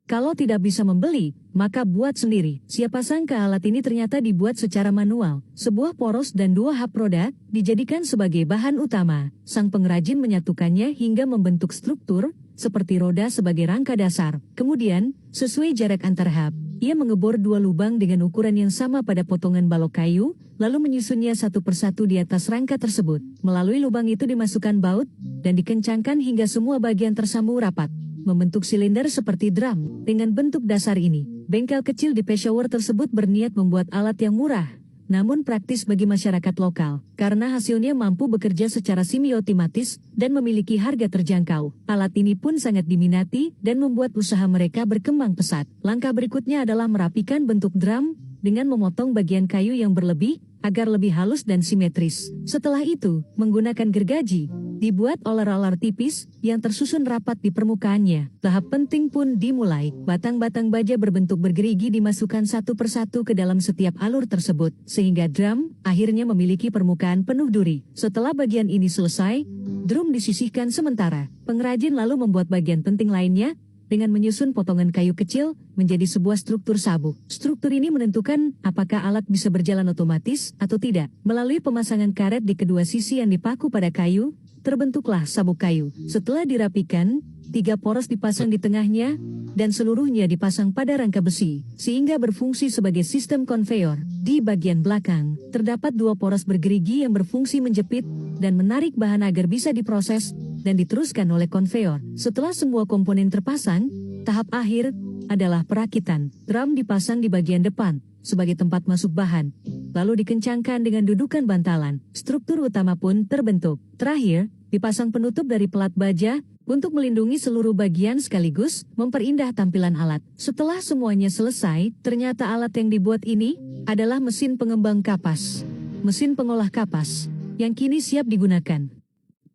Kalau tidak bisa membeli, maka buat sendiri. Siapa sangka alat ini ternyata dibuat secara manual. Sebuah poros dan dua hap roda dijadikan sebagai bahan utama. Sang pengrajin menyatukannya hingga membentuk struktur, seperti roda sebagai rangka dasar. Kemudian, sesuai jarak antar hap, ia mengebor dua lubang dengan ukuran yang sama pada potongan balok kayu, lalu menyusunnya satu persatu di atas rangka tersebut. Melalui lubang itu dimasukkan baut, dan dikencangkan hingga semua bagian tersambung rapat, membentuk silinder seperti drum. Dengan bentuk dasar ini, bengkel kecil di Peshawar tersebut berniat membuat alat yang murah, namun praktis bagi masyarakat lokal, karena hasilnya mampu bekerja secara semiotomatis dan memiliki harga terjangkau. Alat ini pun sangat diminati dan membuat usaha mereka berkembang pesat. Langkah berikutnya adalah merapikan bentuk drum dengan memotong bagian kayu yang berlebih agar lebih halus dan simetris. Setelah itu, menggunakan gergaji, dibuat roller-roller tipis yang tersusun rapat di permukaannya. Tahap penting pun dimulai. Batang-batang baja berbentuk bergerigi dimasukkan satu persatu ke dalam setiap alur tersebut, sehingga drum akhirnya memiliki permukaan penuh duri. Setelah bagian ini selesai, drum disisihkan sementara. Pengrajin lalu membuat bagian penting lainnya dengan menyusun potongan kayu kecil menjadi sebuah struktur sabuk. Struktur ini menentukan apakah alat bisa berjalan otomatis atau tidak. Melalui pemasangan karet di kedua sisi yang dipaku pada kayu, terbentuklah sabuk kayu. Setelah dirapikan, 3 poros dipasang di tengahnya, dan seluruhnya dipasang pada rangka besi, sehingga berfungsi sebagai sistem konveyor. Di bagian belakang, terdapat 2 poros bergerigi yang berfungsi menjepit dan menarik bahan agar bisa diproses dan diteruskan oleh konveyor. Setelah semua komponen terpasang, tahap akhir adalah perakitan. Drum dipasang di bagian depan sebagai tempat masuk bahan, lalu dikencangkan dengan dudukan bantalan. Struktur utama pun terbentuk. Terakhir, dipasang penutup dari pelat baja untuk melindungi seluruh bagian sekaligus memperindah tampilan alat. Setelah semuanya selesai, ternyata alat yang dibuat ini adalah mesin pengembang kapas, mesin pengolah kapas, yang kini siap digunakan.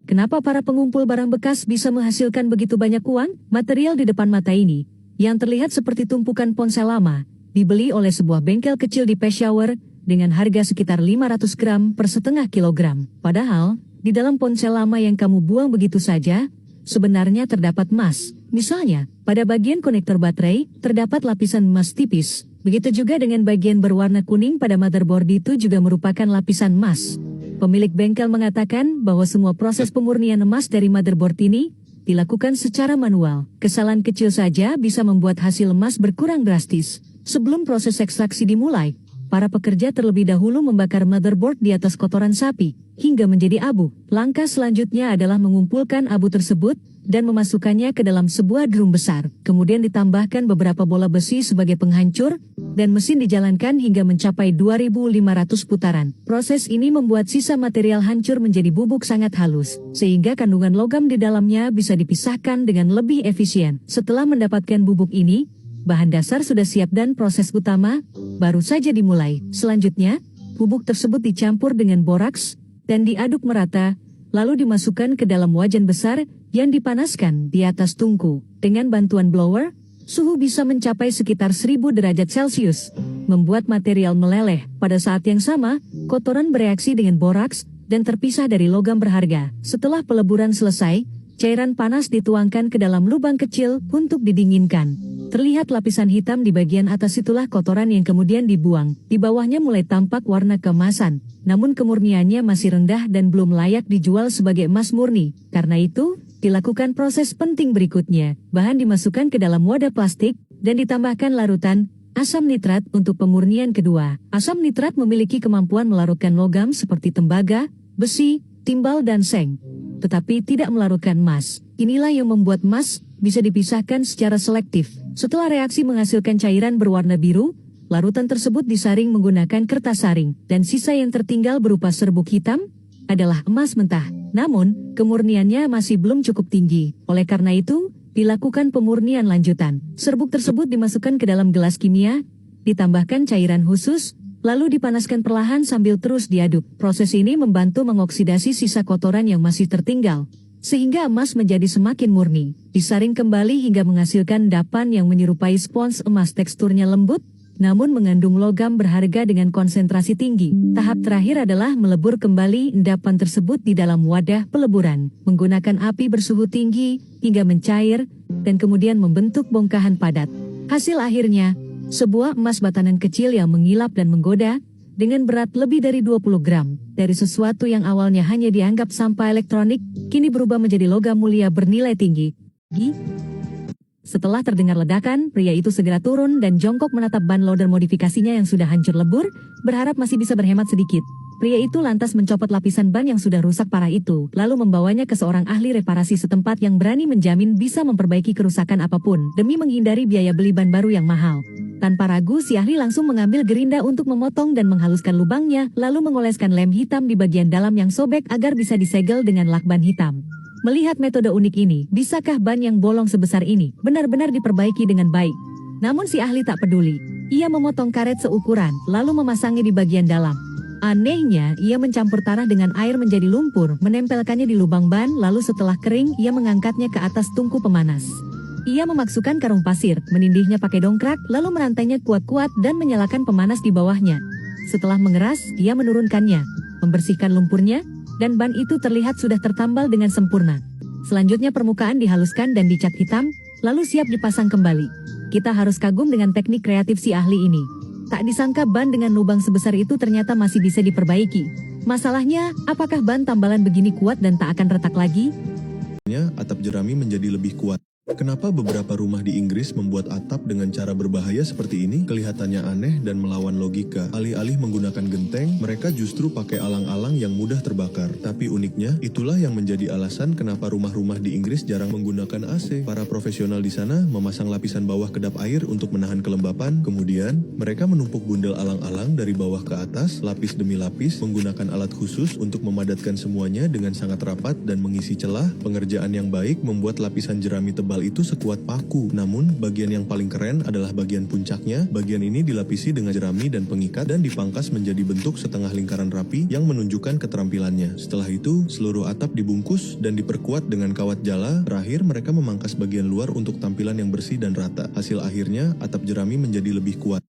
Kenapa para pengumpul barang bekas bisa menghasilkan begitu banyak uang? Material di depan mata ini, yang terlihat seperti tumpukan ponsel lama, dibeli oleh sebuah bengkel kecil di Peshawar dengan harga sekitar 500 gram per setengah kilogram. Padahal, di dalam ponsel lama yang kamu buang begitu saja, sebenarnya terdapat emas. Misalnya, pada bagian konektor baterai, terdapat lapisan emas tipis. Begitu juga dengan bagian berwarna kuning pada motherboard itu juga merupakan lapisan emas. Pemilik bengkel mengatakan bahwa semua proses pemurnian emas dari motherboard ini dilakukan secara manual. Kesalahan kecil saja bisa membuat hasil emas berkurang drastis. Sebelum proses ekstraksi dimulai, para pekerja terlebih dahulu membakar motherboard di atas kotoran sapi hingga menjadi abu. Langkah selanjutnya adalah mengumpulkan abu tersebut dan memasukkannya ke dalam sebuah drum besar. Kemudian ditambahkan beberapa bola besi sebagai penghancur, dan mesin dijalankan hingga mencapai 2.500 putaran. Proses ini membuat sisa material hancur menjadi bubuk sangat halus, sehingga kandungan logam di dalamnya bisa dipisahkan dengan lebih efisien. Setelah mendapatkan bubuk ini, bahan dasar sudah siap dan proses utama baru saja dimulai. Selanjutnya, bubuk tersebut dicampur dengan boraks dan diaduk merata, lalu dimasukkan ke dalam wajan besar yang dipanaskan di atas tungku. Dengan bantuan blower, suhu bisa mencapai sekitar 1000 derajat Celcius, membuat material meleleh. Pada saat yang sama, kotoran bereaksi dengan boraks dan terpisah dari logam berharga. Setelah peleburan selesai, cairan panas dituangkan ke dalam lubang kecil untuk didinginkan. Terlihat lapisan hitam di bagian atas, itulah kotoran yang kemudian dibuang. Di bawahnya mulai tampak warna keemasan, namun kemurniannya masih rendah dan belum layak dijual sebagai emas murni. Karena itu, dilakukan proses penting berikutnya. Bahan dimasukkan ke dalam wadah plastik dan ditambahkan larutan asam nitrat untuk pemurnian kedua. Asam nitrat memiliki kemampuan melarutkan logam seperti tembaga, besi, timbal dan seng, tetapi tidak melarutkan emas. Inilah yang membuat emas bisa dipisahkan secara selektif. Setelah reaksi menghasilkan cairan berwarna biru, larutan tersebut disaring menggunakan kertas saring, dan sisa yang tertinggal berupa serbuk hitam adalah emas mentah. Namun, kemurniannya masih belum cukup tinggi. Oleh karena itu, dilakukan pemurnian lanjutan. Serbuk tersebut dimasukkan ke dalam gelas kimia, ditambahkan cairan khusus, lalu dipanaskan perlahan sambil terus diaduk. Proses ini membantu mengoksidasi sisa kotoran yang masih tertinggal, sehingga emas menjadi semakin murni. Disaring kembali hingga menghasilkan endapan yang menyerupai spons emas. Teksturnya lembut, namun mengandung logam berharga dengan konsentrasi tinggi. Tahap terakhir adalah melebur kembali endapan tersebut di dalam wadah peleburan, menggunakan api bersuhu tinggi hingga mencair, dan kemudian membentuk bongkahan padat. Hasil akhirnya, sebuah emas batanan kecil yang mengilap dan menggoda, dengan berat lebih dari 20 gram, dari sesuatu yang awalnya hanya dianggap sampah elektronik, kini berubah menjadi logam mulia bernilai tinggi. Setelah terdengar ledakan, pria itu segera turun dan jongkok menatap ban loader modifikasinya yang sudah hancur lebur, berharap masih bisa berhemat sedikit. Pria itu lantas mencopot lapisan ban yang sudah rusak parah itu, lalu membawanya ke seorang ahli reparasi setempat yang berani menjamin bisa memperbaiki kerusakan apapun, demi menghindari biaya beli ban baru yang mahal. Tanpa ragu, si ahli langsung mengambil gerinda untuk memotong dan menghaluskan lubangnya, lalu mengoleskan lem hitam di bagian dalam yang sobek agar bisa disegel dengan lakban hitam. Melihat metode unik ini, bisakah ban yang bolong sebesar ini benar-benar diperbaiki dengan baik? Namun si ahli tak peduli. Ia memotong karet seukuran, lalu memasangnya di bagian dalam. Anehnya, ia mencampur tanah dengan air menjadi lumpur, menempelkannya di lubang ban, lalu setelah kering, ia mengangkatnya ke atas tungku pemanas. Ia memasukkan karung pasir, menindihnya pakai dongkrak, lalu merantainya kuat-kuat dan menyalakan pemanas di bawahnya. Setelah mengeras, ia menurunkannya, membersihkan lumpurnya, dan ban itu terlihat sudah tertambal dengan sempurna. Selanjutnya permukaan dihaluskan dan dicat hitam, lalu siap dipasang kembali. Kita harus kagum dengan teknik kreatif si ahli ini. Tak disangka ban dengan lubang sebesar itu ternyata masih bisa diperbaiki. Masalahnya, apakah ban tambalan begini kuat dan tak akan retak lagi? Atap jerami menjadi lebih kuat. Kenapa beberapa rumah di Inggris membuat atap dengan cara berbahaya seperti ini? Kelihatannya aneh dan melawan logika. Alih-alih menggunakan genteng, mereka justru pakai alang-alang yang mudah terbakar. Tapi uniknya, itulah yang menjadi alasan kenapa rumah-rumah di Inggris jarang menggunakan AC. Para profesional di sana memasang lapisan bawah kedap air untuk menahan kelembapan. Kemudian, mereka menumpuk bundel alang-alang dari bawah ke atas, lapis demi lapis, menggunakan alat khusus untuk memadatkan semuanya dengan sangat rapat dan mengisi celah. Pengerjaan yang baik membuat lapisan jerami tebal itu sekuat paku. Namun, bagian yang paling keren adalah bagian puncaknya. Bagian ini dilapisi dengan jerami dan pengikat dan dipangkas menjadi bentuk setengah lingkaran rapi yang menunjukkan keterampilannya. Setelah itu, seluruh atap dibungkus dan diperkuat dengan kawat jala. Terakhir, mereka memangkas bagian luar untuk tampilan yang bersih dan rata. Hasil akhirnya, atap jerami menjadi lebih kuat.